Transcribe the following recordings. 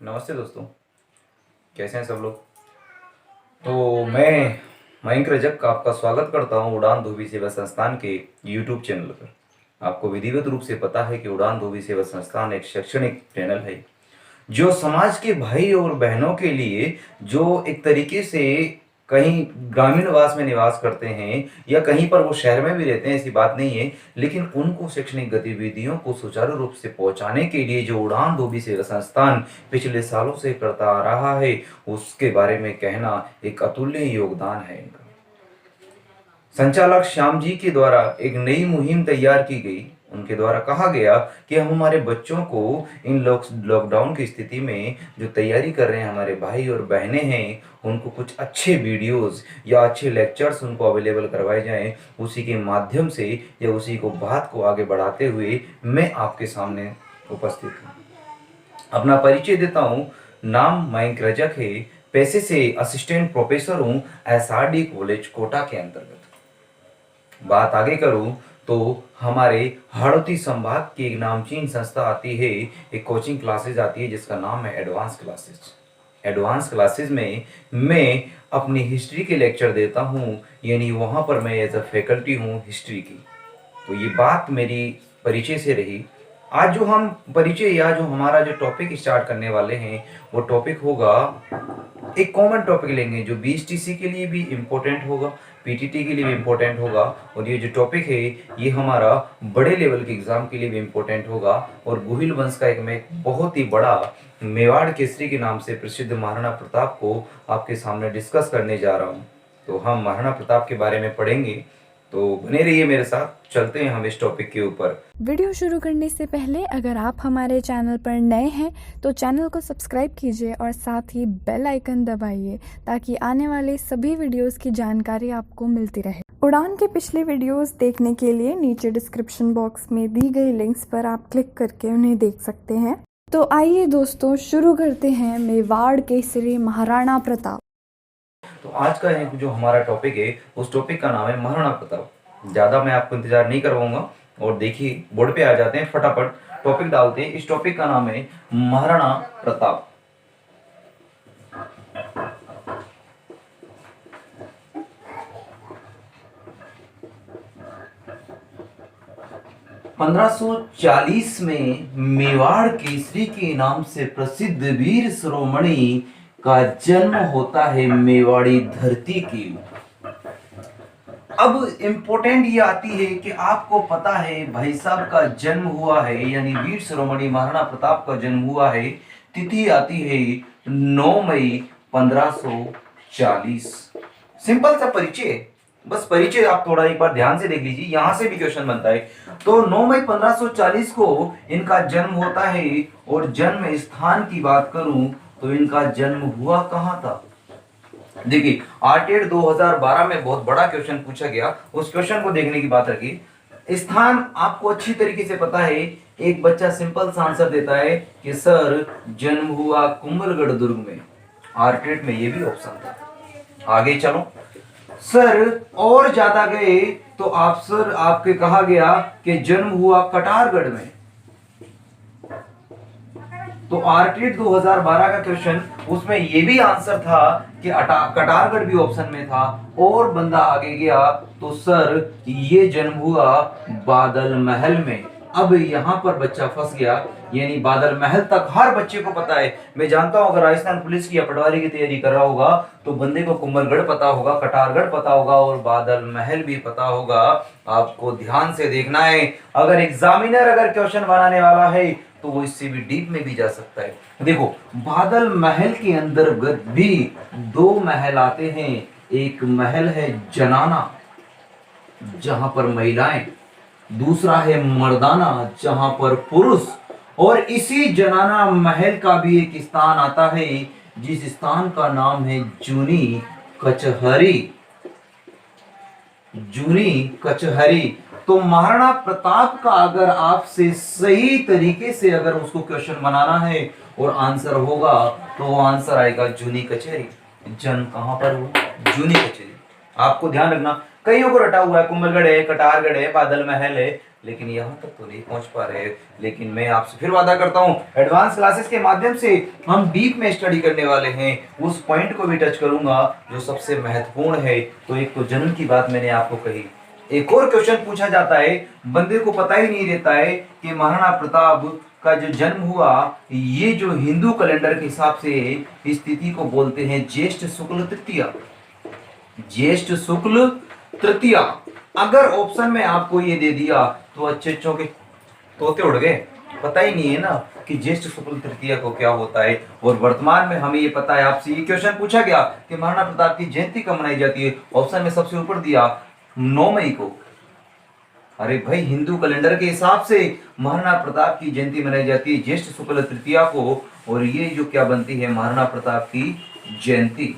नमस्ते दोस्तों, कैसे हैं सब लोग। तो मैं मयंक रजक आपका स्वागत करता हूं उड़ान धोबी सेवा संस्थान के यूट्यूब चैनल पर। आपको विधिवत रूप से पता है कि उड़ान धोबी सेवा संस्थान एक शैक्षणिक चैनल है जो समाज के भाई और बहनों के लिए जो एक तरीके से कहीं ग्रामीणवास में निवास करते हैं या कहीं पर वो शहर में भी रहते हैं, ऐसी बात नहीं है, लेकिन उनको शैक्षणिक गतिविधियों को सुचारू रूप से पहुंचाने के लिए जो उड़ान धोबी सेवा संस्थान पिछले सालों से करता आ रहा है, उसके बारे में कहना एक अतुल्य योगदान है इनका। संचालक श्याम जी के द्वारा एक नई मुहिम तैयार की गई। उनके द्वारा कहा गया कि हम हमारे बच्चों को इन लॉकडाउन की स्थिति में जो तैयारी कर रहे हैं हमारे भाई और बहनें हैं, उनको कुछ अच्छे वीडियोस या अच्छे लेक्चर्स उनको अवेलेबल करवाए जाएं। उसी के माध्यम से या उसी को बात को आगे बढ़ाते हुए मैं आपके सामने उपस्थित हूँ। अपना परिचय देता हूँ। नाम मयंक रजक है। पेशे से असिस्टेंट प्रोफेसर हूँ SRD कॉलेज कोटा के अंतर्गत। बात आगे करूं तो हमारे हाड़ौती संभाग की एक नामचीन संस्था आती है, एक कोचिंग क्लासेस आती है जिसका नाम है एडवांस क्लासेस। एडवांस क्लासेस में मैं अपनी हिस्ट्री के लेक्चर देता हूं, यानी वहां पर मैं एज अ फैकल्टी हूं हिस्ट्री की। तो ये बात मेरी परिचय से रही। आज जो हम परिचय या जो हमारा जो टॉपिक स्टार्ट करने वाले हैं वो टॉपिक होगा, एक कॉमन टॉपिक लेंगे जो BSTC के लिए भी इम्पोर्टेंट होगा, PTT के लिए भी इम्पोर्टेंट होगा, और ये जो टॉपिक है ये हमारा बड़े लेवल के एग्जाम के लिए भी इम्पोर्टेंट होगा। और गोहिल वंश का एक मैं बहुत ही बड़ा मेवाड़ केसरी के नाम से प्रसिद्ध महाराणा प्रताप को आपके सामने डिस्कस करने जा रहा हूँ। तो हम महाराणा प्रताप के बारे में पढ़ेंगे, तो बने रहिए मेरे साथ। चलते हैं हम इस टॉपिक के ऊपर। वीडियो शुरू करने से पहले अगर आप हमारे चैनल पर नए हैं तो चैनल को सब्सक्राइब कीजिए और साथ ही बेल आइकन दबाइए ताकि आने वाले सभी वीडियोस की जानकारी आपको मिलती रहे। उड़ान के पिछले वीडियोस देखने के लिए नीचे डिस्क्रिप्शन बॉक्स में दी गई लिंक्स पर आप क्लिक करके उन्हें देख सकते हैं। तो आइए दोस्तों शुरू करते हैं मेवाड़ केसरी महाराणा प्रताप। तो आज का जो हमारा टॉपिक है उस टॉपिक का नाम है महाराणा प्रताप। ज़्यादा मैं आपको इंतजार नहीं करवाऊंगा और देखिए बोर्ड पे आ जाते हैं, फटाफट टॉपिक डालते हैं। इस टॉपिक का नाम है महाराणा प्रताप। (1540) में मेवाड़ केसरी के नाम से प्रसिद्ध वीर शिरोमणि का जन्म होता है मेवाड़ी धरती की। अब इम्पोर्टेंट ये आती है कि आपको पता है भाई साहब का जन्म हुआ है, यानी वीर शिरोमणि महाराणा प्रताप का जन्म हुआ है। तिथि आती है 9 मई 1540। सिंपल सा परिचय, बस परिचय आप थोड़ा एक बार ध्यान से देख लीजिए, यहां से भी क्वेश्चन बनता है। तो 9 मई 1540 को इनका जन्म होता है। और जन्म स्थान की बात करूं तो इनका जन्म हुआ कहां था। देखिए आर्टेड 2012 में बहुत बड़ा क्वेश्चन पूछा गया, उस क्वेश्चन को देखने की बात रखी। स्थान आपको अच्छी तरीके से पता है। एक बच्चा सिंपल सा आंसर देता है कि सर जन्म हुआ कुंभलगढ़ दुर्ग में। आर्टेड में ये भी ऑप्शन था। आगे चलो सर, और ज्यादा गए तो आप सर आपके कहा गया कि जन्म हुआ कटारगढ़ में। तो आर्टेड 2012 का क्वेश्चन, उसमें ये भी आंसर था कि कटारगढ़ भी ऑप्शन में था। और बंदा आगे गया तो सर ये जन्म हुआ बादल महल में। अब यहां पर बच्चा फंस गया, यानी बादल महल तक हर बच्चे को पता है। मैं जानता हूं अगर राजस्थान पुलिस की या पटवारी की तैयारी कर रहा होगा तो बंदे को कुंभलगढ़ पता होगा, कटारगढ़ पता होगा और बादल महल भी पता होगा। आपको ध्यान से देखना है। अगर एग्जामिनर अगर क्वेश्चन बनाने वाला है तो वो इससे भी डीप में भी जा सकता है। देखो बादल महल के अंदर भी 2 महल आते हैं। एक महल है जनाना जहां पर महिलाएं, दूसरा है मर्दाना जहां पर पुरुष। और इसी जनाना महल का भी एक स्थान आता है जिस स्थान का नाम है जूनी कचहरी। जूनी कचहरी। तो महाराणा प्रताप का अगर आपसे सही तरीके से अगर उसको क्वेश्चन बनाना है और आंसर होगा तो वो आंसर आएगा जूनी कचहरी। जन्म कहां पर हुआ? जूनी कचहरी। आपको ध्यान रखना कईयों को रटा हुआ है, कुंभलगढ़ है, कटारगढ़ है, बादल महल है, लेकिन यहाँ तक तो नहीं पहुंच पा रहे। लेकिन मैं आपसे फिर वादा करता हूँ, एडवांस क्लासेस के माध्यम से हम डीप में स्टडी करने वाले हैं, उस पॉइंट को भी टच करूंगा जो सबसे महत्वपूर्ण है। तो एक तो जन्म की बात मैंने आपको कही, एक और क्वेश्चन पूछा जाता है, बंदे को पता ही नहीं रहता है कि महाराणा प्रताप का जो जन्म हुआ, ये जो हिंदू कैलेंडर के हिसाब से स्थिति को बोलते हैं ज्येष्ठ शुक्ल तृतीया। ज्येष्ठ शुक्ल तृतीया, अगर ऑप्शन में आपको ये दे दिया तो अच्छे अच्छों के तोते उड़ गए। पता ही नहीं है ना कि ज्येष्ठ शुक्ल तृतीया को क्या होता है। और वर्तमान में हमें ये पता है, आपसे ये क्वेश्चन पूछा गया कि महाराणा प्रताप की जयंती कब मनाई जाती है, ऑप्शन में सबसे ऊपर दिया 9 मई को। अरे भाई, हिंदू कैलेंडर के हिसाब से महाराणा प्रताप की जयंती मनाई जाती है ज्येष्ठ शुक्ल तृतीया को, और ये जो क्या बनती है महाराणा प्रताप की जयंती।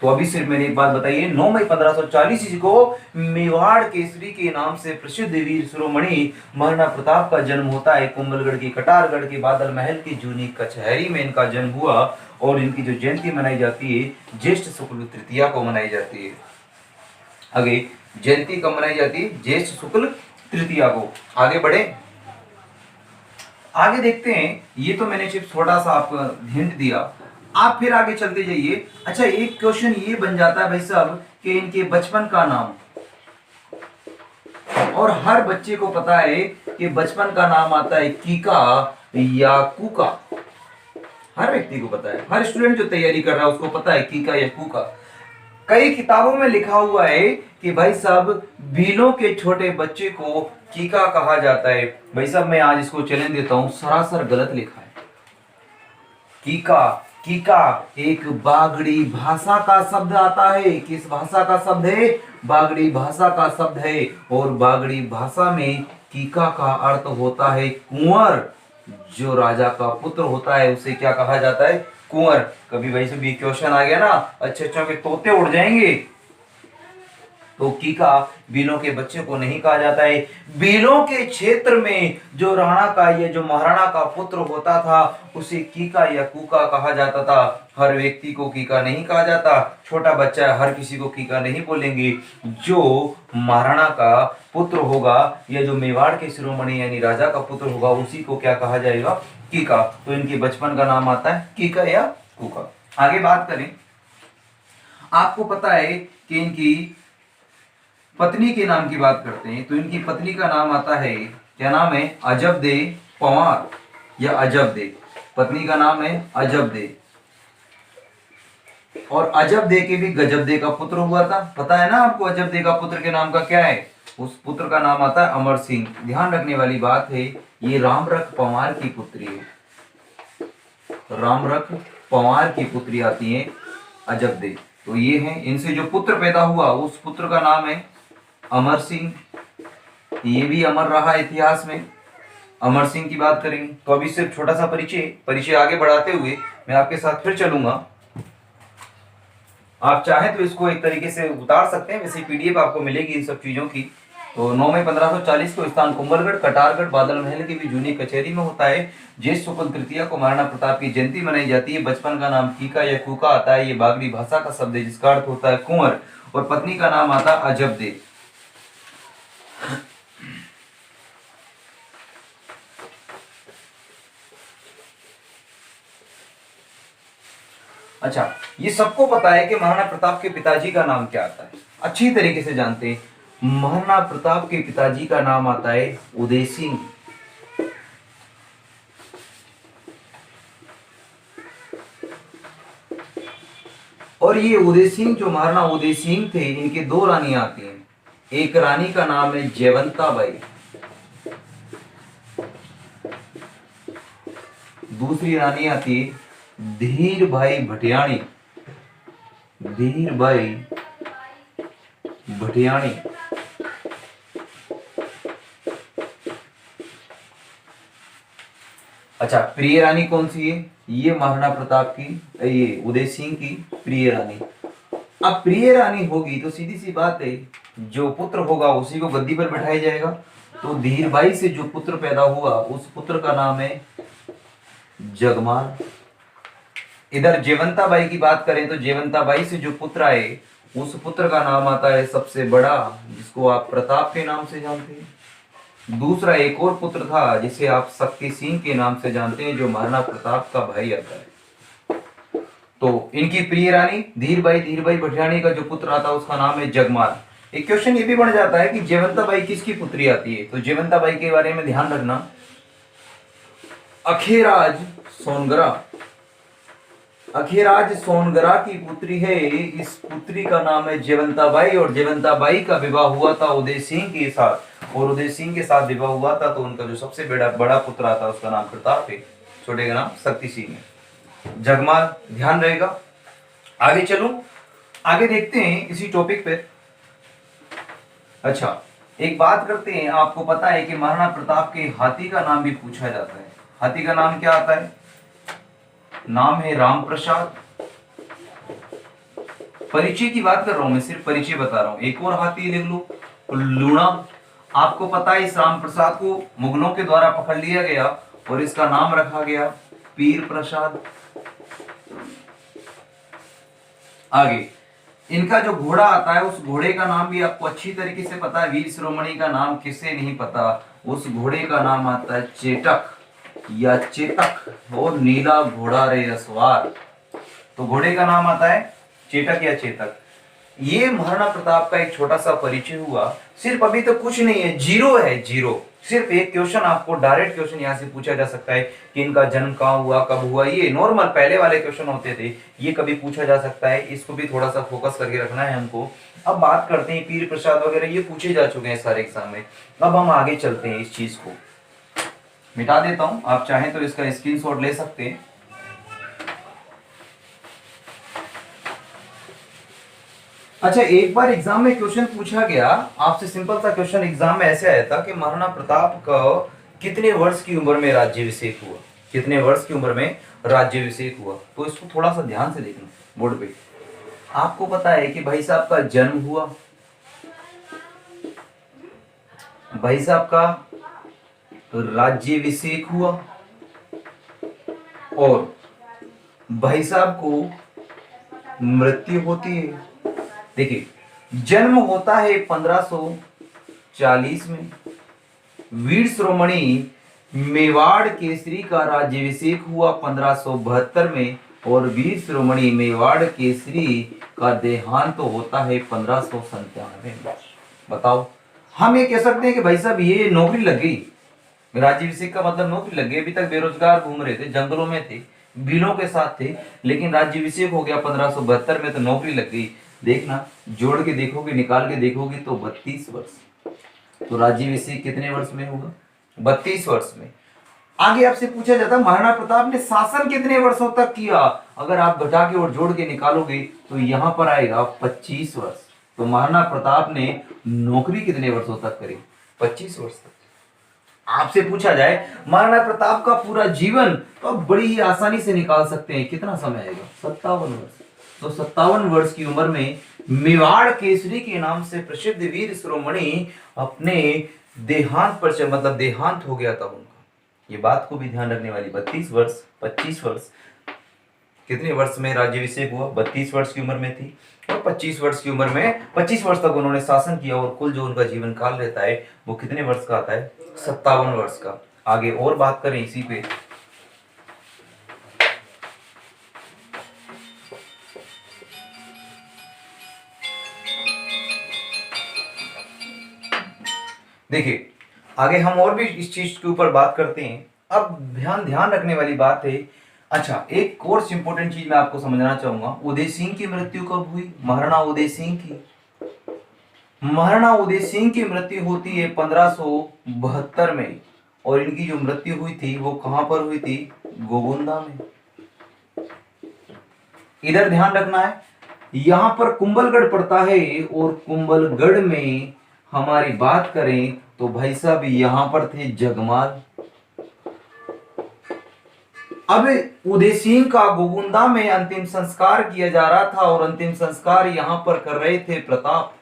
तो अभी सिर्फ मैंने एक बात बताई है, 9 मई 1540 को मेवाड़ केसरी के नाम से प्रसिद्ध वीर शिरोमणि महाराणा प्रताप का जन्म होता है। कुंभलगढ़ की, कटारगढ़ की, बादल महल की जूनी कचहरी में इनका जन्म हुआ, और इनकी जो जयंती मनाई जाती है ज्येष्ठ शुक्ल तृतीया को मनाई जाती है। आगे जयंती कब मनाई जाती है? ज्येष्ठ शुक्ल तृतीया को। आगे बढ़े, आगे देखते हैं। ये तो मैंने सिर्फ थोड़ा सा आपको हिंट दिया, आप फिर आगे चलते जाइए। अच्छा, एक क्वेश्चन ये बन जाता है भाई साहब कि इनके बचपन का नाम, और हर बच्चे को पता है कि बचपन का नाम आता है कीका या कूका। हर व्यक्ति को पता है, हर स्टूडेंट जो तैयारी कर रहा है उसको पता है कीका या कूका। कई किताबों में लिखा हुआ है कि भाई साहब भीलों के छोटे बच्चे को कीका कहा जाता है। भाई साहब मैं आज इसको चैलेंज देता हूं, सरासर गलत लिखा है। कीका, कीका एक बागड़ी भाषा का शब्द आता है। किस भाषा का शब्द है? बागड़ी भाषा का शब्द है। और बागड़ी भाषा में कीका का अर्थ होता है कुंवर। जो राजा का पुत्र होता है उसे क्या कहा जाता है? कुंवर। कभी वैसे भी क्वेश्चन आ गया ना, अच्छे अच्छों के तोते उड़ जाएंगे। तो कीका भीलों के बच्चे को नहीं कहा जाता है। भीलों के क्षेत्र में जो राणा का, ये जो महाराणा का पुत्र होता था उसे कीका या कूका कहा जाता था। हर व्यक्ति को कीका नहीं कहा जाता, छोटा बच्चा हर किसी को कीका नहीं बोलेंगे। जो महाराणा का पुत्र होगा या जो मेवाड़ के शिरोमणि यानी राजा का पुत्र होगा उसी को क्या कहा जाएगा? कीका। तो इनके बचपन का नाम आता है कीका या कूका। आगे बात करें, आपको पता है कि इनकी पत्नी के नाम की बात करते हैं, तो इनकी पत्नी का नाम आता है, क्या नाम है? अजबदे पंवार या अजबदे। पत्नी का नाम है अजबदे। और अजबदे के भी गजबदे का पुत्र हुआ था। पता है ना आपको अजबदे का पुत्र के नाम का क्या है? उस पुत्र का नाम आता है अमर सिंह। ध्यान रखने वाली बात है, ये रामरख पंवार की पुत्री है। रामरख पंवार की पुत्री आती है अजबदे। तो ये है, इनसे जो पुत्र पैदा हुआ उस पुत्र का नाम है अमर सिंह। ये भी अमर रहा इतिहास में। अमर सिंह की बात करेंगे। तो अभी सिर्फ छोटा सा परिचय आगे बढ़ाते हुए मैं आपके साथ फिर चलूंगा। आप चाहें तो इसको एक तरीके से उतार सकते हैं, वैसे पीडीएफ आपको मिलेगी इन सब चीजों की। तो 9 मई 1540 को स्थान कुंभलगढ़, कटारगढ़, बादल महल की भी जूनी कचहरी में होता है। ज्येष्ठ शुक्ल तृतीया को महाराणा प्रताप की जयंती मनाई जाती है। बचपन का नाम कीका या कूका आता है। ये बागड़ी भाषा का शब्द है जिसका अर्थ होता है कुंवर। और पत्नी का नाम आता है अजबदे। अच्छा, ये सबको पता है कि महाराणा प्रताप के पिताजी का नाम क्या आता है, अच्छी तरीके से जानते हैं। महाराणा प्रताप के पिताजी का नाम आता है उदय सिंह। और ये उदय सिंह, जो महाराणा उदय सिंह थे, इनके 2 रानियां आती हैं। एक रानी का नाम है जयवंता बाई, दूसरी रानी आती है धीर भाई भटियाणी। धीर भाई भटियाणी। अच्छा, प्रिय रानी कौन सी है? ये महाराणा प्रताप की, ये उदय सिंह की प्रिय रानी। अब प्रिय रानी होगी तो सीधी सी बात है, जो पुत्र होगा उसी को गद्दी पर बैठाया जाएगा। तो धीर भाई से जो पुत्र पैदा हुआ उस पुत्र का नाम है जगमाल। इधर जयवंता बाई की बात करें तो जयवंता बाई से जो पुत्र आए उस पुत्र का नाम आता है सबसे बड़ा, जिसको आप प्रताप के नाम से जानते हैं। दूसरा एक और पुत्र था जिसे आप शक्ति सिंह के नाम से जानते हैं, जो महाराणा प्रताप का भाई आता है। तो इनकी प्रिय रानी धीरबाई भटियाणी का जो पुत्र आता है उसका नाम है जगमाल। एक क्वेश्चन ये भी बन जाता है कि जयवंताबाई किसकी पुत्री आती है, तो जयवंताबाई के बारे में ध्यान रखना, अखेराज सोनगरा, अखेराज सोनगरा की पुत्री है। इस पुत्री का नाम है जयवंताबाई, और जयवंताबाई का विवाह हुआ था उदय सिंह के साथ, और उदय सिंह के साथ विवाह हुआ था तो उनका जो सबसे बड़ा पुत्र आता है उसका नाम प्रताप है, छोटे का नाम शक्ति सिंह है। जगमाल ध्यान रहेगा। आगे चलो, आगे देखते हैं इसी टॉपिक पे। अच्छा, एक बात करते हैं, आपको पता है कि महाराणा प्रताप के हाथी का नाम भी पूछा जाता है। हाथी का नाम क्या आता है? नाम है राम प्रसाद। परिचय की बात कर रहा हूं मैं, सिर्फ परिचय बता रहा हूं। एक और हाथी लिख लो, लूणा। आपको पता है इस राम प्रसाद को मुगलों के द्वारा पकड़ लिया गया और इसका नाम रखा गया पीर प्रसाद। आगे इनका जो घोड़ा आता है उस घोड़े का नाम भी आपको अच्छी तरीके से पता है। वीर शिरोमणि का नाम किसे नहीं पता? उस घोड़े का नाम आता है चेटक या चेतक। और नीला घोड़ा रे असवार, तो घोड़े का नाम आता है चेटक या चेतक। ये महाराणा प्रताप का एक छोटा सा परिचय हुआ। सिर्फ अभी तो कुछ नहीं है, जीरो है, जीरो। सिर्फ एक क्वेश्चन आपको डायरेक्ट क्वेश्चन यहाँ से पूछा जा सकता है कि इनका जन्म कहाँ हुआ, कब हुआ। ये नॉर्मल पहले वाले क्वेश्चन होते थे, ये कभी पूछा जा सकता है। इसको भी थोड़ा सा फोकस करके रखना है हमको। अब बात करते हैं पीर प्रसाद वगैरह, ये पूछे जा चुके हैं सारे एग्जाम में। अब हम आगे चलते हैं, इस चीज को मिटा देता हूं, आप चाहें तो इसका स्क्रीनशॉट ले सकते हैं। अच्छा, एक बार एग्जाम में क्वेश्चन पूछा गया आपसे, सिंपल सा क्वेश्चन एग्जाम में ऐसे आया था कि महाराणा प्रताप का कितने वर्ष की उम्र में राज्याभिषेक हुआ, कितने वर्ष की उम्र में राज्याभिषेक हुआ। तो इसको थोड़ा सा ध्यान से देखना बोर्ड पे। आपको पता है कि भाई साहब का जन्म हुआ, भाई साहब का राज्याभिषेक हुआ, और भाई साहब को मृत्यु होती है। देखिए, जन्म होता है 1540 में। वीर शिरोमणि मेवाड़ केसरी का राज्याभिषेक हुआ 1572 में, और वीर शिरोमणि मेवाड़ केसरी का देहांत तो होता है 1597 में। बताओ, हम ये कह सकते हैं कि भाई साहब ये नौकरी लग गई, राज्याभिषेक का मतलब नौकरी लग गई। अभी तक बेरोजगार घूम रहे थे, जंगलों में थे, बिलों के साथ थे, लेकिन राज्याभिषेक हो गया 1572 में तो नौकरी लग गई। देखना, जोड़ के देखोगे, निकाल के देखोगे तो 32 वर्ष। तो राज्याभिषेक कितने वर्ष में होगा? 32 वर्ष में। आगे आपसे पूछा जाता महाराणा प्रताप ने शासन कितने वर्षों तक किया। अगर आप घटा के और जोड़ के निकालोगे तो यहां पर आएगा 25 वर्ष। तो महाराणा प्रताप ने नौकरी कितने वर्षों तक करी? 25 वर्ष तक। आपसे पूछा जाए महाराणा प्रताप का पूरा जीवन, तो आप बड़ी ही आसानी से निकाल सकते हैं। कितना समय आएगा? 57 वर्ष। तो 57 वर्ष की उम्र में मेवाड़ केसरी के नाम से प्रसिद्ध वीर शिरोमणि अपने देहांत पर, मतलब देहांत हो गया था उनका। ये बात को भी ध्यान रखने वाली। 32 वर्ष, 25 वर्ष, कितने वर्ष में राज्याभिषेक हुआ? 32 वर्ष की उम्र में थी, और 25 वर्ष की उम्र में 25 वर्ष तक उन्होंने शासन किया, और कुल जो उनका जीवन काल रहता है वो कितने वर्ष का आता है? 57 वर्ष का। आगे और बात करें इसी पे। देखिए, आगे हम और भी इस चीज के ऊपर बात करते हैं। अब ध्यान रखने वाली बात है। अच्छा, एक कोर्स इंपॉर्टेंट चीज मैं आपको समझना चाहूंगा। उदय सिंह की मृत्यु कब हुई? महाराणा उदय सिंह की, महाराणा उदय सिंह की मृत्यु होती है 1572 में, और इनकी जो मृत्यु हुई थी वो कहां पर हुई थी? गोगुंदा में। इधर ध्यान रखना है, यहां पर कुंभलगढ़ पड़ता है, और कुंभलगढ़ में हमारी बात करें तो भाई साहब यहां पर थे जगमाल। अब उदय सिंह का गोगुंदा में अंतिम संस्कार किया जा रहा था, और अंतिम संस्कार यहां पर कर रहे थे प्रताप।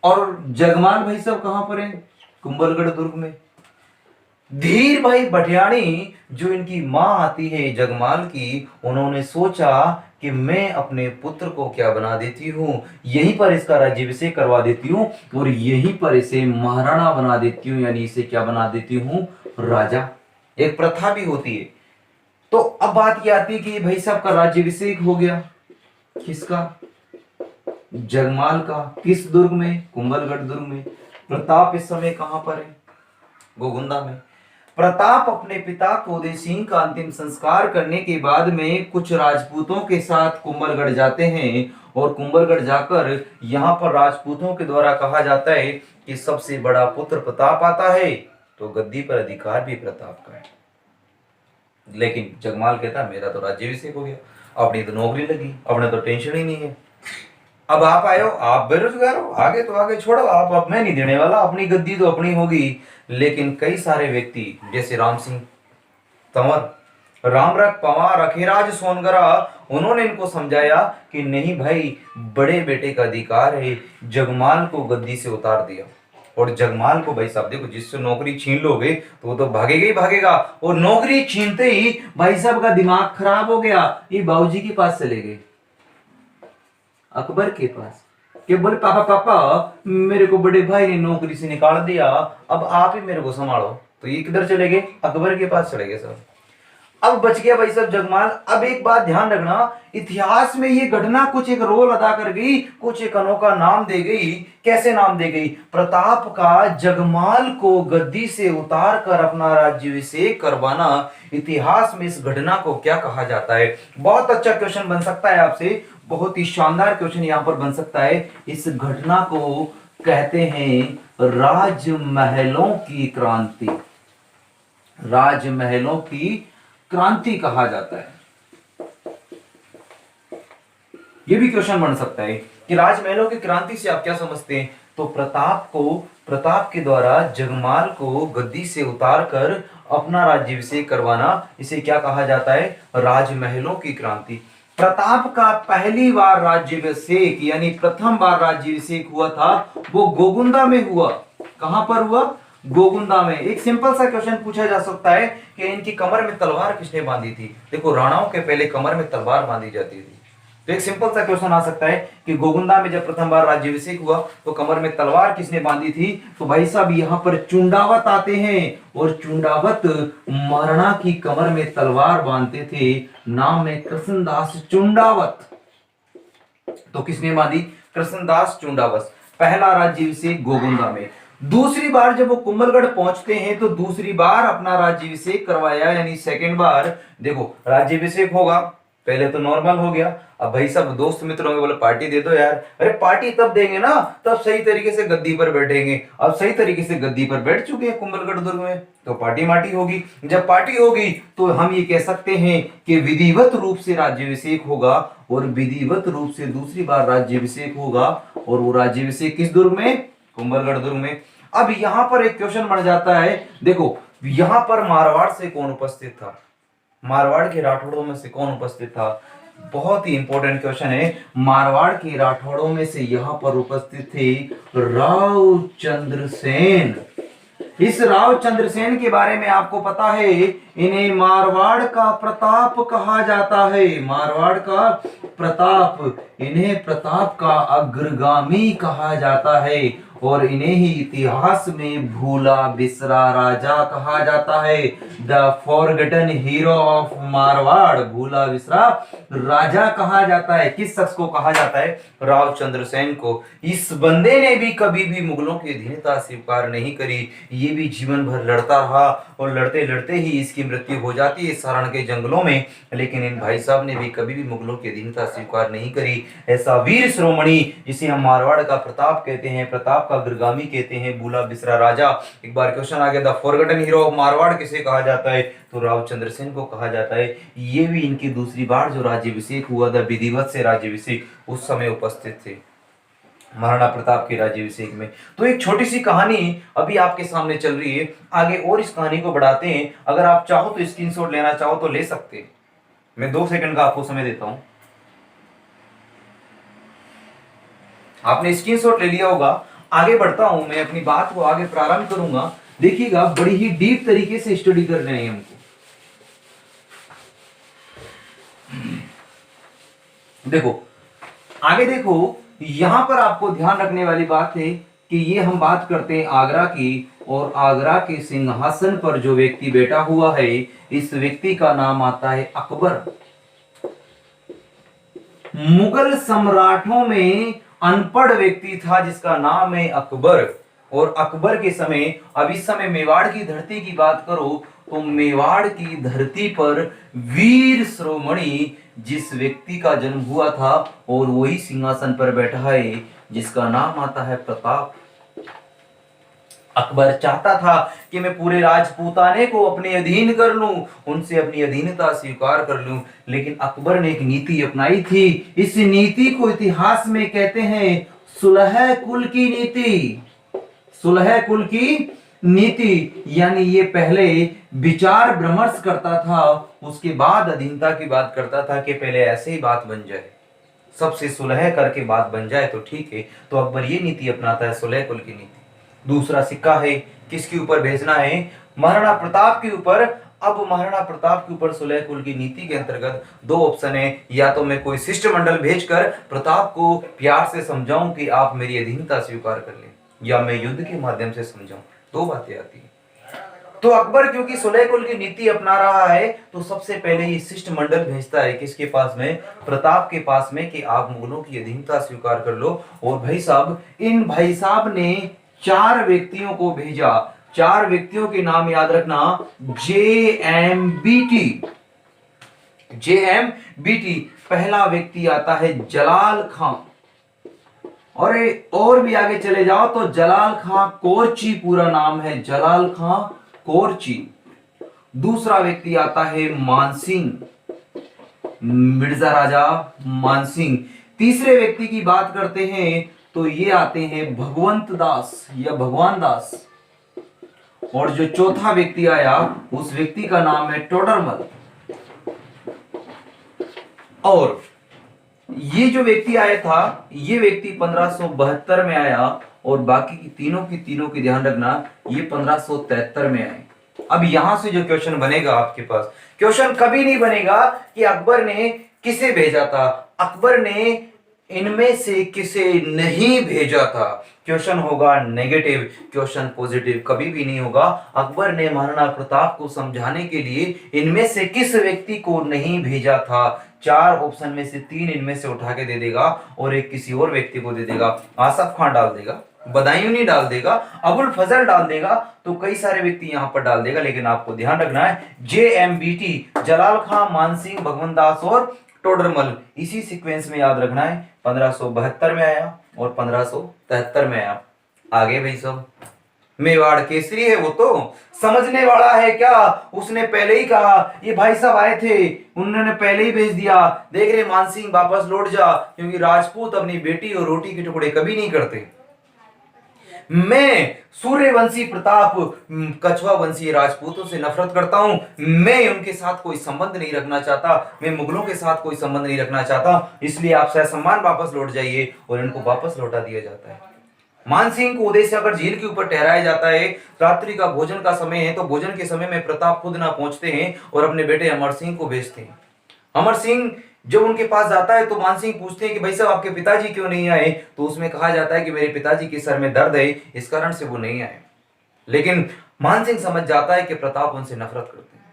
और जगमाल भाई साहब कहां पर है? कुंभलगढ़ दुर्ग में। धीर भाई भटियाणी जो इनकी मां आती है जगमाल की, उन्होंने सोचा कि मैं अपने पुत्र को क्या बना देती हूँ, यहीं पर इसका राज्याभिषेक करवा देती हूँ और यहीं पर इसे महाराणा बना देती हूँ, यानी इसे क्या बना देती हूँ, राजा। एक प्रथा भी होती है। तो अब बात यह आती है कि भाई साहब का राज्याभिषेक हो गया, किसका, जगमाल का। किस दुर्ग में, कुंभलगढ़ दुर्ग में। प्रताप इस समय कहां पर है, गोगुंदा में। प्रताप अपने पिता कोदे सिंह का अंतिम संस्कार करने के बाद में कुछ राजपूतों के साथ कुंभलगढ़ जाते हैं और कुंभलगढ़ जाकर यहां पर राजपूतों के द्वारा कहा जाता है कि सबसे बड़ा पुत्र प्रताप आता है तो गद्दी पर अधिकार भी प्रताप का है। लेकिन जगमाल कहता मेरा तो राज्याभिषेक हो गया, अपनी तो नौकरी लगी, अपने तो टेंशन ही नहीं है। अब आप आए हो, आप बेरोजगार हो, आगे तो आगे छोड़ो, आप अब मैं नहीं देने वाला, अपनी गद्दी तो अपनी होगी। लेकिन कई सारे व्यक्ति जैसे राम सिंह तंवर, रामरख पवार, अखिराज सोनगरा, उन्होंने इनको समझाया कि नहीं भाई, बड़े बेटे का अधिकार है। जगमाल को गद्दी से उतार दिया और जगमाल को भाई साहब देखो, जिससे नौकरी छीन लोगे तो वो तो भागेगा ही भागेगा, और नौकरी छीनते ही भाई साहब का दिमाग खराब हो गया, ये बाबूजी के पास चले गए, अकबर के पास, कि बोले पापा पापा मेरे को बड़े भाई ने नौकरी से निकाल दिया, अब आप ही मेरे को संभालो। तो ये किधर चले गए, अकबर के पास चले गए सब। अब बच गया भाई साहब जगमाल। अब एक बात ध्यान रखना, इतिहास में ये घटना कुछ एक रोल अदा कर गई, कुछ एक अनोखा नाम दे गई। कैसे नाम दे गई, प्रताप का जगमाल को गद्दी से उतार कर अपना राज्याभिषेक करवाना। इतिहास में इस घटना को क्या कहा जाता है, बहुत अच्छा क्वेश्चन बन सकता है आपसे, बहुत ही शानदार क्वेश्चन यहां पर बन सकता है। इस घटना को कहते हैं राजमहलों की क्रांति, राजमहलों की क्रांति कहा जाता है। यह भी क्वेश्चन बन सकता है कि राजमहलों की क्रांति से आप क्या समझते हैं। तो प्रताप के द्वारा जगमाल को गद्दी से उतारकर अपना राज्याभिषेक करवाना, इसे क्या कहा जाता है, राजमहलों की क्रांति। प्रताप का पहली बार राज्याभिषेक यानी प्रथम बार राज्याभिषेक हुआ था वो गोगुंदा में हुआ। कहां पर हुआ, गोगुंदा में। एक सिंपल सा क्वेश्चन पूछा जा सकता है कि इनकी कमर में तलवार किसने बांधी थी। देखो राणाओं के पहले कमर में तलवार बांधी जाती थी, तो एक सिंपल सा क्वेश्चन आ सकता है कि गोगुंदा में जब प्रथम बार राज्याभिषेक हुआ तो कमर में तलवार किसने बांधी थी। तो भाई साहब यहाँ पर चुंडावत आते हैं और चुंडावत महाराणा की कमर में तलवार बांधते थे, नाम है कृष्णदास चुंडावत। तो किसने बांधी, कृष्णदास चुंडावत। पहला राज्याभिषेक गोगुंदा में। दूसरी बार जब वो कुंभलगढ़ पहुंचते हैं तो दूसरी बार अपना राज्याभिषेक करवाया, यानी सेकंड बार। देखो राज्याभिषेक होगा, पहले तो नॉर्मल हो गया, अब भाई सब दोस्त मित्रों के बोले पार्टी दे दो यार, अरे पार्टी तब देंगे ना तब सही तरीके से गद्दी पर बैठेंगे। अब सही तरीके से गद्दी पर बैठ चुके हैं कुंभलगढ़ दुर्ग में, तो पार्टी मार्टी होगी। जब पार्टी होगी तो हम ये कह सकते हैं कि विधिवत रूप से राज्याभिषेक होगा और विधिवत रूप से दूसरी बार राज्याभिषेक होगा, और वो राज्याभिषेक किस दुर्ग में, कुंभलगढ़ दुर्ग में। अब यहां पर एक क्वेश्चन बन जाता है, देखो यहां पर मारवाड़ से कौन उपस्थित था, मारवाड़ के राठौड़ों में से कौन उपस्थित था। बहुत ही इंपॉर्टेंट क्वेश्चन है। मारवाड़ के राठौड़ों में से यहां पर उपस्थित थे राव चंद्रसेन। इस राव चंद्रसेन के बारे में आपको पता है, इन्हें मारवाड़ का प्रताप कहा जाता है, मारवाड़ का प्रताप, इन्हें प्रताप का अग्रगामी कहा जाता है, और इन्हें ही इतिहास में भूला बिसरा राजा कहा जाता है। The forgotten hero of Marwar, भूला बिसरा राजा कहा जाता है। किस शख्स को कहा जाता है, राव चंद्रसेन को। इस बंदे ने भी कभी भी मुगलों की अधीनता स्वीकार नहीं करी, ये भी जीवन भर लड़ता रहा और लड़ते लड़ते ही इसकी मृत्यु हो जाती है सारण के जंगलों में। लेकिन इन भाई साहब ने भी कभी भी मुगलों की अधीनता स्वीकार नहीं करी। ऐसा वीर श्रोमणी जिसे हम मारवाड़ का प्रताप कहते हैं, प्रताप का अग्रगामी कहते हैं, भूला बिसरा राजा। एक बार क्वेश्चन आ गया, the forgotten hero of Marwar किसे कहा जाता है, तो राव चंद्रसेन को कहा जाता है। ये भी इनकी दूसरी बार जो राज्याभिषेक हुआ था, विधिवत से राज्याभिषेक, उस समय उपस्थित थे महाराणा प्रताप के राज्याभिषेक में। तो एक छोटी सी कहानी अभी आपके सामने चल रही है, आगे और इस कहानी को बढ़ाते हैं। अगर आप चाहो तो स्क्रीनशॉट लेना चाहो तो ले सकते हैं, मैं 2 सेकंड का आपको समय देता हूं। आपने स्क्रीनशॉट ले लिया होगा। आगे बढ़ता हूं, मैं अपनी बात को आगे प्रारंभ करूंगा। देखिएगा, बड़ी ही डीप तरीके से स्टडी करना है हमको। देखो आगे देखो, यहां पर आपको ध्यान रखने वाली बात है कि ये हम बात करते हैं आगरा की, और आगरा के सिंहासन पर जो व्यक्ति बैठा हुआ है इस व्यक्ति का नाम आता है अकबर। मुगल सम्राटों में अनपढ़ व्यक्ति था जिसका नाम है अकबर। और अकबर के समय, अब इस समय मेवाड़ की धरती की बात करो तो मेवाड़ की धरती पर वीर शिरोमणि जिस व्यक्ति का जन्म हुआ था और वही सिंहासन पर बैठा है जिसका नाम आता है प्रताप। अकबर चाहता था कि मैं पूरे राजपूताने को अपने अधीन कर लूं, उनसे अपनी अधीनता स्वीकार कर लूं, लेकिन अकबर ने एक नीति अपनाई थी। इस नीति को इतिहास में कहते हैं सुलह कुल की नीति। सुलह कुल की नीति यानी ये पहले विचार विमर्श करता था, उसके बाद अधीनता की बात करता था कि पहले ऐसे ही बात बन जाए, सबसे सुलह करके बात बन जाए तो ठीक है। तो अकबर ये नीति अपनाता है, सुलह कुल की नीति। दूसरा सिक्का है, किसके ऊपर भेजना है? महाराणा प्रताप के ऊपर। अब महाराणा प्रताप के ऊपर सुलह कुल की नीति के अंतर्गत दो ऑप्शन है, या तो मैं कोई शिष्टमंडल भेजकर प्रताप को प्यार से समझाऊं कि आप मेरी अधीनता स्वीकार कर लें, या मैं युद्ध के माध्यम से समझाऊं। दो बातें आती है। तो अकबर क्योंकि सुलह कुल की नीति अपना रहा है तो सबसे पहले ये शिष्टमंडल भेजता है किसके पास में? प्रताप के पास में, कि आप मुगलों की अधीनता स्वीकार कर लो। और भाई साहब, इन भाई साहब ने 4 व्यक्तियों को भेजा। 4 व्यक्तियों के नाम याद रखना, JMBT। JMBT। पहला व्यक्ति आता है जलाल खां, और भी आगे चले जाओ तो जलाल खां कोरची पूरा नाम है, जलाल खां कोरची। दूसरा व्यक्ति आता है मानसिंह, मिर्जा राजा मानसिंह। तीसरे व्यक्ति की बात करते हैं तो ये आते हैं भगवंत दास या भगवान दास। और जो चौथा व्यक्ति आया उस व्यक्ति का नाम है टोडरमल। और ये जो व्यक्ति आया था, ये व्यक्ति 1572 में आया, और बाकी की तीनों की ध्यान रखना, ये 1573 में आए। अब यहां से जो क्वेश्चन बनेगा आपके पास, क्वेश्चन कभी नहीं बनेगा कि अकबर ने किसे भेजा था, अकबर ने इनमें से किसे नहीं भेजा था। क्वेश्चन होगा नेगेटिव, क्वेश्चन पॉजिटिव कभी भी नहीं होगा। अकबर ने महाराणा प्रताप को समझाने के लिए इनमें से किस व्यक्ति को नहीं भेजा था। 4 ऑप्शन में से 3 इनमें से उठा के दे देगा और एक किसी और व्यक्ति को दे देगा। आसफ खान डाल देगा, बदायूनी डाल देगा, अबुल फजल डाल देगा, तो कई सारे व्यक्ति यहां पर डाल देगा। लेकिन आपको ध्यान रखना है JMBT, जलाल खां, मानसिंह, भगवंत दास और टोडरमल, इसी सीक्वेंस में याद रखना है। 1572 में आया और 1573 में आया। आगे भाई सब, मेवाड़ केसरी है वो तो समझने वाला है क्या? उसने पहले ही कहा, ये भाई साहब आए थे, उन्होंने पहले ही भेज दिया, देख रहे मानसिंह वापस लौट जा, क्योंकि राजपूत अपनी बेटी और रोटी के टुकड़े कभी नहीं करते। मैं सूर्यवंशी प्रताप कछवा वंशी राजपूतों से नफरत करता हूं, मैं उनके साथ कोई संबंध नहीं रखना चाहता, मैं मुगलों के साथ कोई संबंध नहीं रखना चाहता, इसलिए आप ससम्मान वापस लौट जाइए। और इनको वापस लौटा दिया जाता है। मानसिंह को उदय सागर झील के ऊपर ठहराया जाता है। रात्रि का भोजन का समय है, तो भोजन के समय में प्रताप खुद ना पहुंचते हैं और अपने बेटे अमर सिंह को भेजते हैं। अमर सिंह जब उनके पास जाता है तो मानसिंह पूछते हैं कि भाई साहब आपके पिताजी क्यों नहीं आए, तो उसमें कहा जाता है कि मेरे पिताजी के सर में दर्द है, इस कारण से वो नहीं आए। लेकिन मानसिंह समझ जाता है कि प्रताप उनसे नफरत करते हैं,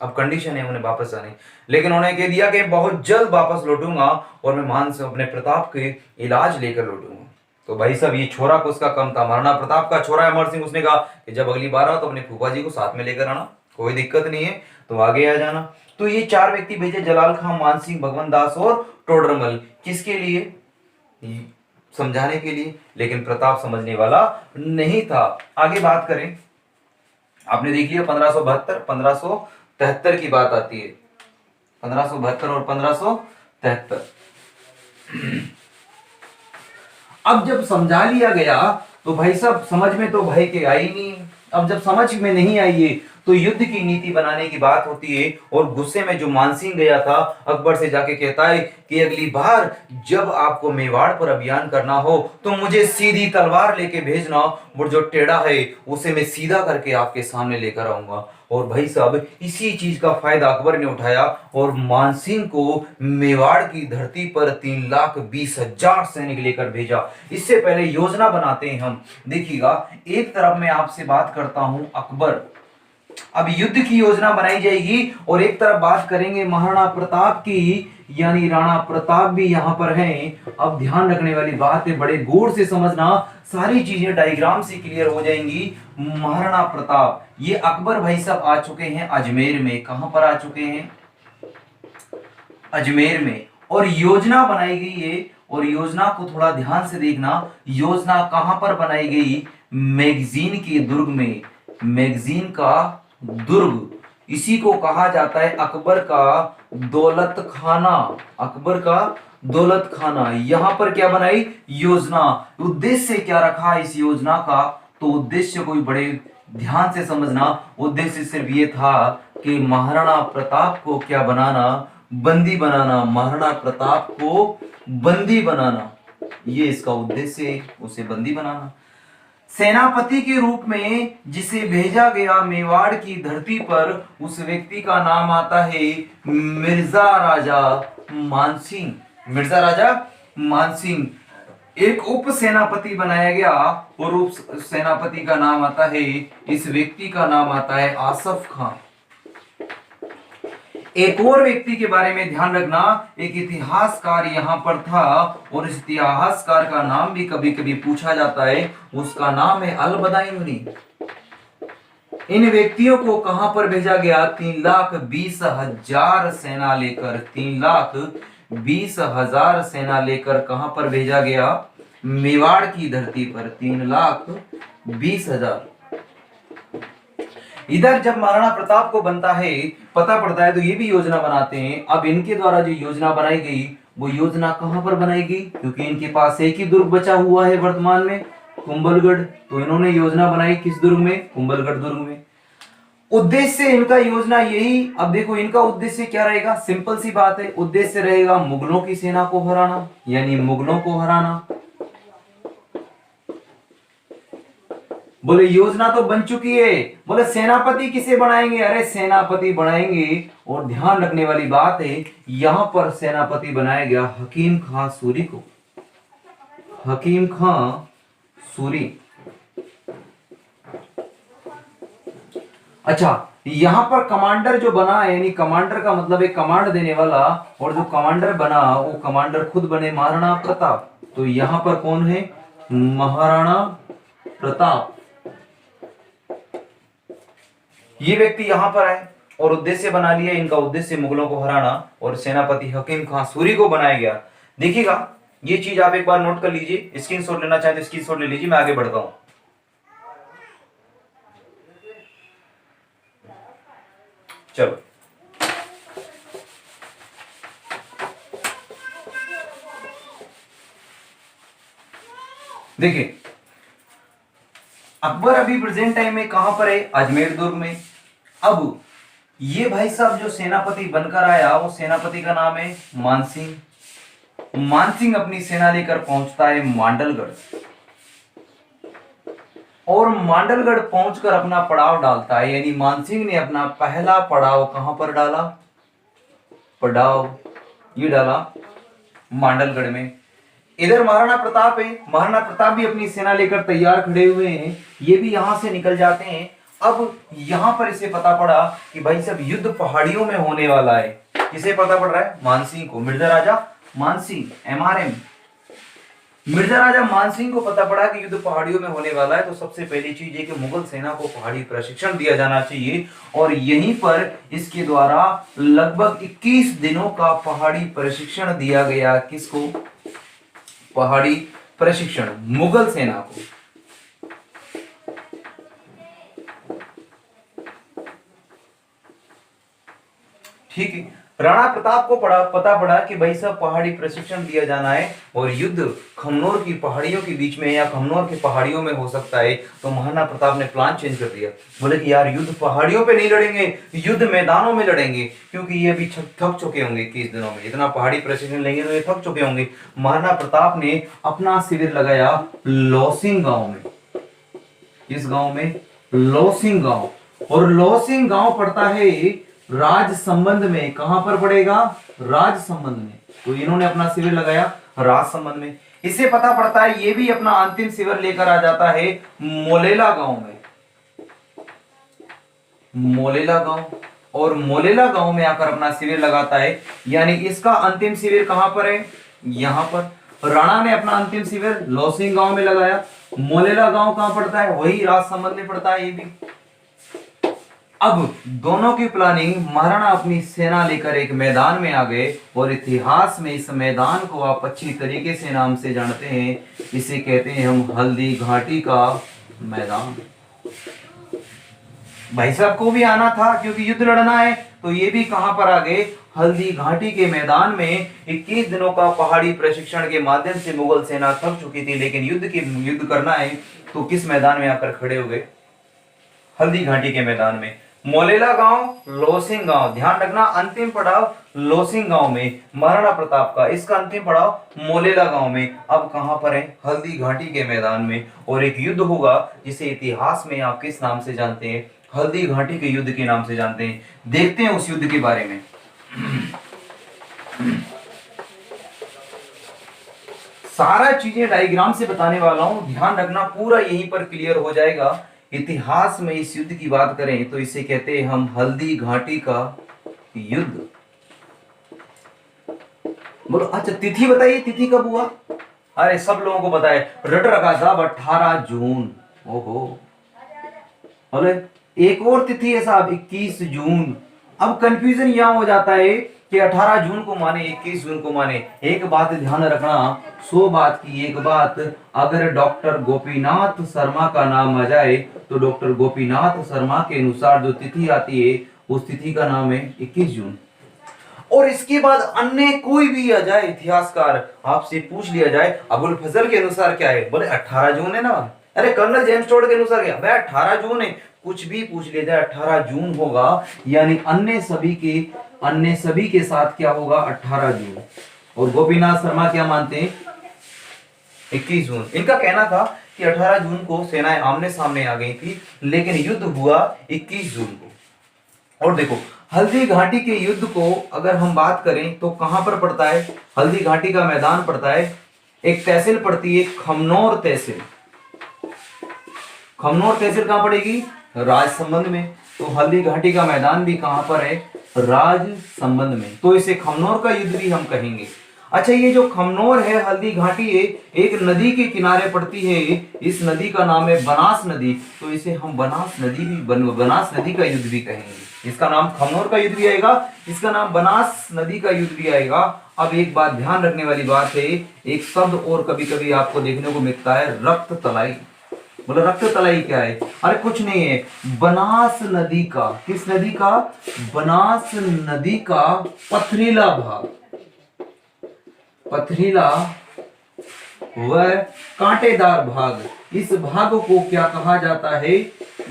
अब कंडीशन है उन्हें वापस जाने। लेकिन उन्हें कह दिया कि बहुत जल्द वापस लौटूंगा और मैं मानसिंह अपने प्रताप के इलाज लेकर लौटूंगा। तो भाई साहब ये छोरा को उसका कम था, महाराणा प्रताप का छोरा है अमर सिंह, उसने कहा कि जब अगली बार आओ तो अपने फूफा जी को साथ में लेकर आना, कोई दिक्कत नहीं है, तो आगे आ जाना। तो ये 4 व्यक्ति भेजे, जलाल खां, मानसिंह, भगवंत दास और टोडरमल, किसके लिए? समझाने के लिए। लेकिन प्रताप समझने वाला नहीं था। आगे बात करें, आपने देख लिया 1572, 1573 की बात आती है, 1572 और 1573। अब जब समझा लिया गया तो भाई साहब समझ में तो भाई के आई नहीं। अब जब समझ में नहीं आई है तो युद्ध की नीति बनाने की बात होती है। और गुस्से में जो मानसिंह गया था, अकबर से जाके कहता है कि अगली बार जब आपको मेवाड़ पर अभियान करना हो तो मुझे सीधी तलवार लेके भेजना, और जो टेढ़ा है उसे मैं सीधा करके आपके सामने लेकर आऊंगा। और भाई साहब इसी चीज का फायदा अकबर ने उठाया और मानसिंह को मेवाड़ की धरती पर 3,20,000 सैनिक लेकर भेजा। इससे पहले योजना बनाते हैं हम, देखिएगा। एक तरफ मैं आपसे बात करता हूं अकबर, अब युद्ध की योजना बनाई जाएगी, और एक तरफ बात करेंगे महाराणा प्रताप की, यानी राणा प्रताप भी यहां पर हैं। अब ध्यान रखने वाली बात है, बड़े गौर से समझना, सारी चीजें डायग्राम से क्लियर हो जाएंगी। महाराणा प्रताप, ये अकबर भाई साहब आ चुके हैं अजमेर में। कहां पर आ चुके हैं? अजमेर में। और योजना बनाई गई है, और योजना को थोड़ा ध्यान से देखना। योजना कहां पर बनाई गई? मैगजीन के दुर्ग में। मैगजीन का दुर्ग, इसी को कहा जाता है अकबर का दौलत खाना। अकबर का दौलत खाना। यहां पर क्या बनाई? योजना। उद्देश्य क्या रखा इस योजना का? तो उद्देश्य कोई बड़े ध्यान से समझना, उद्देश्य सिर्फ ये था कि महाराणा प्रताप को क्या बनाना? बंदी बनाना। महाराणा प्रताप को बंदी बनाना, ये इसका उद्देश्य है, उसे बंदी बनाना। सेनापति के रूप में जिसे भेजा गया मेवाड़ की धरती पर, उस व्यक्ति का नाम आता है मिर्जा राजा मानसिंह। मिर्जा राजा मानसिंह। एक उप सेनापति बनाया गया, और उप सेनापति का नाम आता है, इस व्यक्ति का नाम आता है आसफ खां। एक और व्यक्ति के बारे में ध्यान रखना, एक इतिहासकार यहां पर था, और इस इतिहासकार का नाम भी कभी कभी पूछा जाता है, उसका नाम है अल-बदायूनी। इन व्यक्तियों को कहां पर भेजा गया? 3,20,000 सेना लेकर। 3,20,000 सेना लेकर कहां पर भेजा गया? मेवाड़ की धरती पर। 3,20,000। इधर जब महाराणा प्रताप को बनता है, पता पड़ता है, तो ये भी योजना बनाते हैं। अब इनके द्वारा जो योजना बनाई गई, वो योजना कहां पर बनाई गई? क्योंकि इनके पास एक ही दुर्ग बचा हुआ है वर्तमान में, कुंभलगढ़। तो इन्होंने योजना बनाई किस दुर्ग में? कुंभलगढ़ दुर्ग में। उद्देश्य इनका योजना यही, अब देखो इनका उद्देश्य क्या रहेगा? सिंपल सी बात है, उद्देश्य रहेगा मुगलों की सेना को हराना, यानी मुगलों को हराना। बोले योजना तो बन चुकी है, बोले सेनापति किसे बनाएंगे? अरे सेनापति बनाएंगे, और ध्यान रखने वाली बात है, यहां पर सेनापति बनाया गया हकीम खां सूरी को। हकीम खां सूरी। अच्छा, यहां पर कमांडर जो बना है, यानी कमांडर का मतलब है कमांड देने वाला, और जो कमांडर बना वो कमांडर खुद बने महाराणा प्रताप। तो यहां पर कौन है? महाराणा प्रताप। ये व्यक्ति यहां पर आए और उद्देश्य बना लिया, इनका उद्देश्य मुगलों को हराना, और सेनापति हकीम खां सूरी को बनाया गया। देखिएगा, ये चीज आप एक बार नोट कर लीजिए, स्क्रीनशॉट लेना चाहे तो स्क्रीनशॉट ले लीजिए, मैं आगे बढ़ता हूं। चलो, देखिए अकबर अभी प्रेजेंट टाइम में कहां पर है? अजमेर दुर्ग में। अब ये भाई साहब जो सेनापति बनकर आया, वो सेनापति का नाम है मानसिंह। मानसिंह अपनी सेना लेकर पहुंचता है मांडलगढ़, और मांडलगढ़ पहुंचकर अपना पड़ाव डालता है। यानी मानसिंह ने अपना पहला पड़ाव कहां पर डाला? पड़ाव ये डाला मांडलगढ़ में। इधर महाराणा प्रताप है, महाराणा प्रताप भी अपनी सेना लेकर तैयार खड़े हुए हैं, ये भी यहां से निकल जाते हैं। अब यहां पर इसे पता पड़ा कि भाई सब युद्ध पहाड़ियों में होने वाला है। किसे पता पड़ रहा है? मानसिंह को, मिर्जा राजा मानसिंह, MRM। मिर्जा राजा मानसिंह को पता पड़ा कि युद्ध पहाड़ियों में होने वाला है, तो सबसे पहली चीज है कि मुगल सेना को पहाड़ी प्रशिक्षण दिया जाना चाहिए, और यहीं पर इसके द्वारा लगभग 21 दिनों का पहाड़ी प्रशिक्षण दिया गया। किसको? पहाड़ी प्रशिक्षण मुगल सेना को। ठीक है, राणा प्रताप को पता पड़ा कि भाई साहब पहाड़ी प्रशिक्षण दिया जाना है, और युद्ध खमनोर की पहाड़ियों के बीच में या खमनोर की पहाड़ियों में हो सकता है। तो महाराणा प्रताप ने प्लान चेंज कर दिया, बोले कि यार युद्ध पहाड़ियों पे नहीं लड़ेंगे, युद्ध मैदानों में लड़ेंगे, क्योंकि ये अभी थक चुके होंगे 21 दिनों में, इतना पहाड़ी प्रशिक्षण लेंगे तो ये थक चुके होंगे। महाराणा प्रताप ने अपना शिविर लगाया लौसिंग गांव में। इस गांव में लौसिंग गांव, और लौसिंग गांव पड़ता है राज संबंध में। कहां पर पड़ेगा? राज संबंध में। तो इन्होंने अपना शिविर लगाया राज संबंध में। इससे पता पड़ता है ये भी अपना अंतिम शिविर लेकर आ जाता है मोलेला गांव में। मोलेला गांव, और मोलेला गांव में आकर अपना शिविर लगाता है। यानी इसका अंतिम शिविर कहां पर है? यहां पर। राणा ने अपना अंतिम शिविर लौसिंग गांव में लगाया। मोलेला गांव कहां पड़ता है? वही राज संबंध में पड़ता है ये भी। अब दोनों की प्लानिंग, महाराणा अपनी सेना लेकर एक मैदान में आ गए और इतिहास में इस मैदान को आप अच्छी तरीके से नाम से जानते हैं, इसे कहते हैं हम हल्दी घाटी का मैदान। भाई साहब को भी आना था क्योंकि युद्ध लड़ना है, तो ये भी कहां पर आ गए? हल्दी घाटी के मैदान में। 21 दिनों का पहाड़ी प्रशिक्षण के माध्यम से मुगल सेना थक चुकी थी, लेकिन युद्ध करना है तो किस मैदान में आकर खड़े हो गए? हल्दी घाटी के मैदान में। मोलेला गांव, लौसिंग गांव, ध्यान रखना अंतिम पड़ाव लौसिंग गांव में महाराणा प्रताप का, इसका अंतिम पड़ाव मोलेला गांव में। अब कहां पर है? हल्दी घाटी के मैदान में। और एक युद्ध होगा जिसे इतिहास में आप किस नाम से जानते हैं? हल्दी घाटी के युद्ध के नाम से जानते हैं। देखते हैं उस युद्ध के बारे में। सारा चीजें डायग्राम से बताने वाला हूं, ध्यान रखना, पूरा यहीं पर क्लियर हो जाएगा। इतिहास में इस युद्ध की बात करें तो इसे कहते हैं हम हल्दी घाटी का युद्ध। बोलो अच्छा तिथि बताइए, तिथि कब हुआ? अरे सब लोगों को पता है, रट रखा था 18 जून। ओहो, बोले एक और तिथि है साहब 21 जून। अब कंफ्यूजन यहां हो जाता है कि 18 जून को माने 21 जून को माने। एक बात ध्यान रखना, 100 बात की एक बात, अगर डॉक्टर गोपीनाथ शर्मा का नाम आ जाए तो डॉक्टर गोपीनाथ शर्मा के अनुसार जो तिथि आती है उस तिथि का नाम है 21 जून। और इसके बाद अन्य कोई भी आ जाए इतिहासकार, आपसे पूछ लिया जाए अबुल फजल के अनुसार क्या है, बोले 18 जून है ना। अरे कर्नल जेम्स टोड के अनुसार क्या? भाई 18 जून है। कुछ भी पूछ लिया जाए 18 जून होगा, यानी अन्य सभी के साथ क्या होगा? 18 जून। और गोपीनाथ शर्मा क्या मानते हैं? 21 जून। इनका कहना था कि 18 जून को सेनाएं आमने सामने आ गई थी, लेकिन युद्ध हुआ 21 जून को। और देखो हल्दी घाटी के युद्ध को अगर हम बात करें तो कहां पर पड़ता है? हल्दी घाटी का मैदान पड़ता है, एक तहसील पड़ती है खमनौर तहसील। खमनौर तहसील कहां पड़ेगी? राज संबंध में। तो हल्दी घाटी का मैदान भी कहां पर है? राज संबंध में। तो इसे खमनौर का युद्ध भी हम कहेंगे। अच्छा, ये जो खमनौर है, हल्दी घाटी है, एक नदी के किनारे पड़ती है। इस नदी का नाम है बनास नदी, तो इसे हम बनास नदी का युद्ध भी कहेंगे। इसका नाम खमनौर का युद्ध भी आएगा, इसका नाम बनास नदी का युद्ध भी आएगा। अब एक बात ध्यान रखने वाली बात है, एक शब्द और कभी कभी आपको देखने को मिलता है, रक्त तलाई। बोलो रक्त तलाई क्या है? अरे कुछ नहीं है, बनास नदी का, किस नदी का? बनास नदी का पथरीला भाग, पथरीला व कांटेदार भाग। इस भाग को क्या कहा जाता है?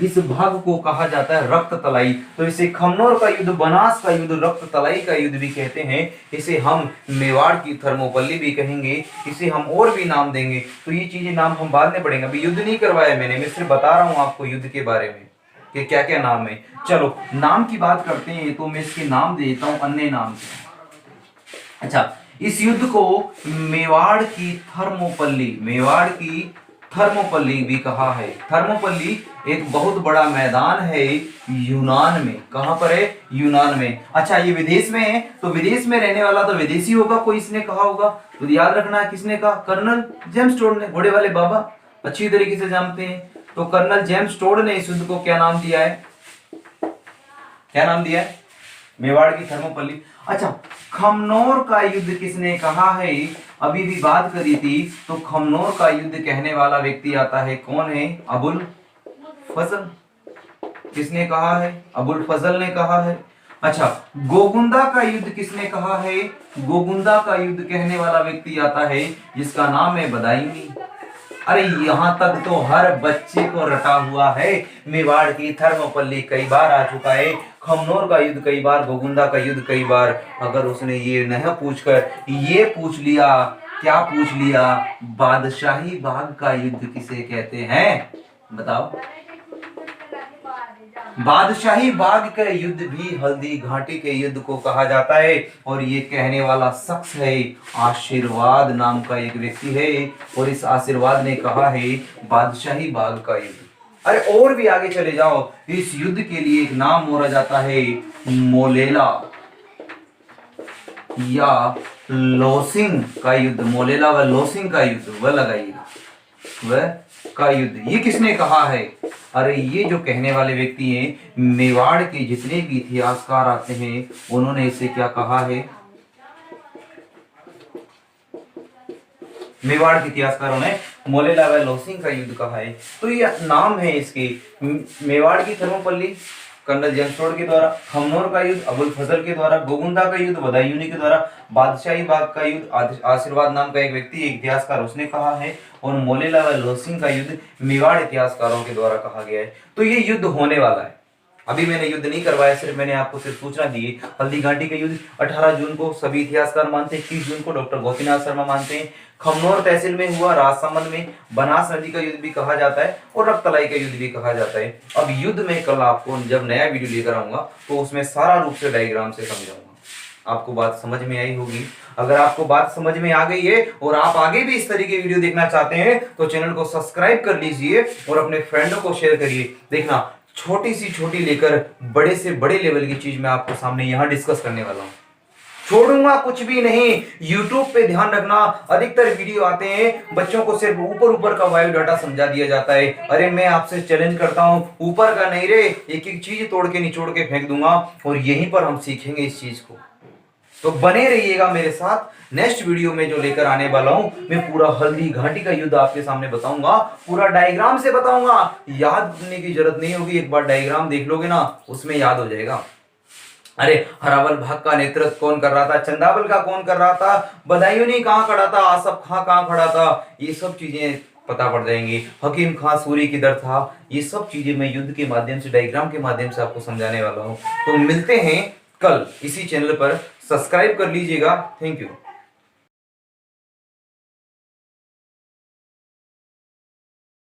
इस भाग को कहा जाता है रक्त तलाई। तो इसे खमनौर का युद्ध, बनास का युद्ध, रक्त तलाई का युद्ध भी कहते हैं। इसे हम मेवाड़ की थर्मोपल्ली भी कहेंगे, इसे हम और भी नाम देंगे। तो ये चीजें नाम हम बाद में पढ़ेंगे, अभी युद्ध नहीं करवाया मैंने, मैं सिर्फ बता रहा हूं आपको युद्ध के बारे में कि क्या क्या नाम है। चलो नाम की बात करते हैं, तो मैं इसके नाम दे देता हूं अन्य नाम से। अच्छा, इस युद्ध को मेवाड़ की थर्मोपल्ली भी कहा है। थर्मोपल्ली एक बहुत बड़ा मैदान है यूनान में। कहां पर है? यूनान में। अच्छा, ये विदेश में है, तो विदेश में रहने वाला तो विदेशी होगा, कोई इसने कहा होगा, तो याद रखना किसने कहा? कर्नल जेम्स टोड ने, घोड़े वाले बाबा अच्छी तरीके से जानते हैं। तो कर्नल जेम्स टोड ने इस युद्ध को क्या नाम दिया है? क्या नाम दिया है? मेवाड़ की थर्मोपल्ली। अच्छा, खमनौर का युद्ध किसने कहा है? अभी भी बात करी थी, तो खमनौर का युद्ध कहने वाला व्यक्ति आता है, कौन है? अबुल फजल। किसने कहा है? अबुल फजल ने कहा है। अच्छा, गोगुंदा का युद्ध किसने कहा है? गोगुंदा का युद्ध कहने वाला व्यक्ति आता है जिसका नाम है बदायूनी। अरे यहां तक तो हर बच्चे को रटा हुआ है। मेवाड़ की थर्मोपल्ली कई बार आ चुका है, खमनौर का युद्ध कई बार, गोगुंदा का युद्ध कई बार। अगर उसने ये नहीं पूछकर ये पूछ लिया, क्या पूछ लिया? बादशाही बाग का युद्ध किसे कहते हैं? बताओ। बादशाही बाग के युद्ध भी हल्दी घाटी के युद्ध को कहा जाता है और ये कहने वाला शख्स है आशीर्वाद नाम का एक व्यक्ति है और इस आशीर्वाद ने कहा है बादशाही बाग का युद्ध। अरे और भी आगे चले जाओ, इस युद्ध के लिए एक नाम मोड़ा जाता है मोलेला या लोसिंग का युद्ध। मोलेला व लोसिंग का युद्ध वह लगाइएगा, वह का युद्ध। ये किसने कहा है? अरे ये जो कहने वाले व्यक्ति हैं, मेवाड़ के जितने भी इतिहासकार आते हैं उन्होंने इसे क्या कहा है? मेवाड़ के इतिहासकारों ने मोलेला व लोसिंग का युद्ध कहा है। तो ये नाम है इसके। मेवाड़ की थर्मोपल्ली कर्नल जेम्स के द्वारा, खमनोर का युद्ध अबुल फजल के द्वारा, गोगुंदा का युद्ध बदायूनी के द्वारा, बादशाही बाग का युद्ध आशीर्वाद नाम का एक व्यक्ति एक इतिहासकार उसने कहा है और मोलेला व लोसिंग का युद्ध मेवाड़ इतिहासकारों के द्वारा कहा गया है। तो ये युद्ध होने वाला है। अभी मैंने युद्ध नहीं करवाया, सिर्फ मैंने आपको सिर्फ सूचना दी है। हल्दी घाटी का युद्ध 18 जून को सभी इतिहासकार मानते हैं, 21 जून को डॉक्टर गोपीनाथ शर्मा मानते हैं। खमनोर तहसील में हुआ राजसमंद में बनास नदी का युद्ध भी कहा जाता है और रक्तलाई का युद्ध भी कहा जाता है। अब युद्ध में कल आपको जब नया वीडियो लेकर आऊंगा तो उसमें सारा रूप से डायग्राम से समझाऊंगा। आपको बात समझ में आई होगी। अगर आपको बात समझ में आ गई है और आप आगे भी इस तरीके की वीडियो देखना चाहते हैं तो चैनल को सब्सक्राइब कर लीजिए और अपने फ्रेंडों को शेयर करिए। देखना, छोटी सी छोटी लेकर बड़े से बड़े लेवल की चीज मैं आपको सामने यहां डिस्कस करने वाला हूं। छोड़ूंगा कुछ भी नहीं। YouTube पे ध्यान रखना, अधिकतर वीडियो आते हैं बच्चों को सिर्फ ऊपर ऊपर का बायोडाटा समझा दिया जाता है। अरे मैं आपसे चैलेंज करता हूं, ऊपर का नहीं रे, एक एक चीज तोड़ के निचोड़ के फेंक दूंगा और यहीं पर हम सीखेंगे इस चीज को। तो बने रहिएगा मेरे साथ। नेक्स्ट वीडियो में जो लेकर आने वाला हूं, मैं पूरा हल्दी घाटी का युद्ध आपके सामने बताऊंगा, पूरा डायग्राम से बताऊंगा। याद करने की जरूरत नहीं होगी, एक बार डायग्राम देख लोगे ना उसमें याद हो जाएगा। अरे हरावल भाग का नेतृत्व कौन कर रहा था, चंदावल का कौन कर रहा था, बदायूनी कहां खड़ा था, आसफ खां कहां खड़ा था, ये सब चीजें पता पड़ जाएंगी। हकीम खां सूरी किधर था, ये सब चीजें मैं युद्ध के माध्यम से, डायग्राम के माध्यम से आपको समझाने वाला हूं। तो मिलते हैं कल इसी चैनल पर। सब्सक्राइब कर लीजिएगा। Thank you.